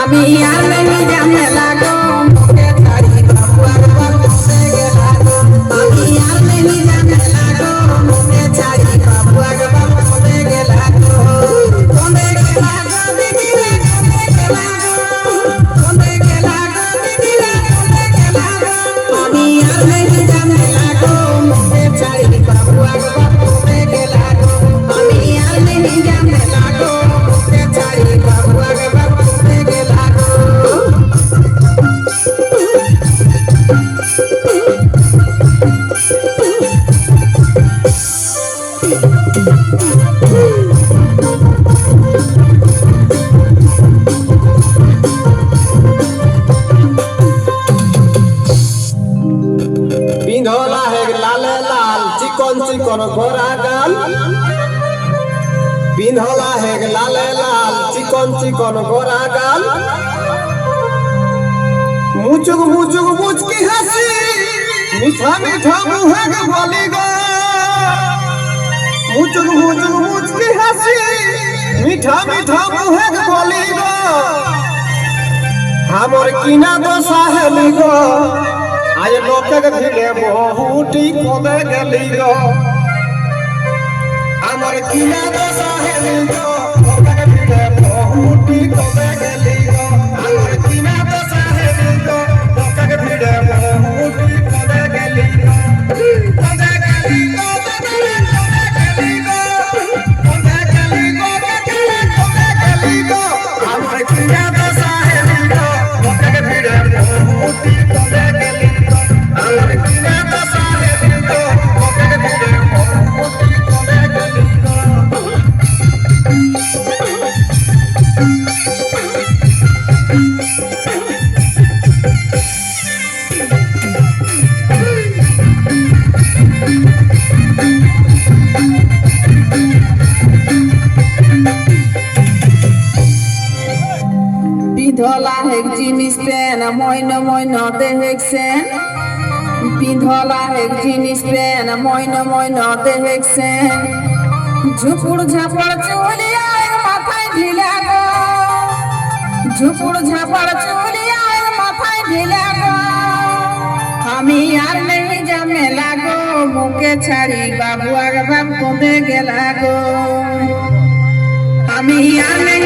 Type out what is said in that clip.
আমি আর নেই ঝামেলা গো মুখে ছাড়ি বাবু একবার বসে গেলা গো আমি আর নেই ঝামেলা গো মুখে ছাড়ি বাবু একবার বসে গেলা গো কোনে গেলা গো দিদি রে কোনে গেলা গো দিদি রে কোনে গেলা গো আমি আর নেই ঝামেলা গো মুখে ছাড়ি বাবু একবার বসে গেলা গো আমি আর নেই ঝামেলা গো মুখে ছাড়ি বাবু একবার বসে গেলা গো पिंधोला है लाल लाल चिकन चिकन गोरा गाल पिंधोला है लाल लाल चिकन चिकन गोरा गाल मुचुक मुचुक मुचकी हंसी मीठा मीठा मुँह के बोली गो मुचुक मुचुक मुचकी हंसी मीठा मीठा मुँह के बोली गो हमर किना दो साहेली गो आज लोक ভিড়ে বহুটি কবে গেলি গো আমার কিনা দশা হেলি গো লোক ভিড়ে বহুটি কবে গেলি গো আমার কিনা দশা হেলি গো লোক ভিড়ে বহুটি কবে গেলি গো কবে গেলি গো কবে গেলি গো কবে গেলি গো কবে গেলি গো আমার কিনা দশা হেলি গো লোক ভিড়ে বহুটি কবে গেলি গো আমার কিনা দশা হেলি গো লোক ভিড়ে বহুটি কবে গেলি গো পিন্ধলা হেক জিনিস পেন মইন মইন দেখছেন পিন্ধলা হেক জিনিস পেন মইন মইন দেখছেন ঝুপুর ঝাপড় চুলিয়া মাথায় ঢিলা গো ঝুপুর ঝাপড় চুলিয়া মাথায় ঢিলা গো আমি আর নেই ঝামেলা গো মুখে ছাড়ি বাবু একবার কমে গেলা গো আমি আর নেই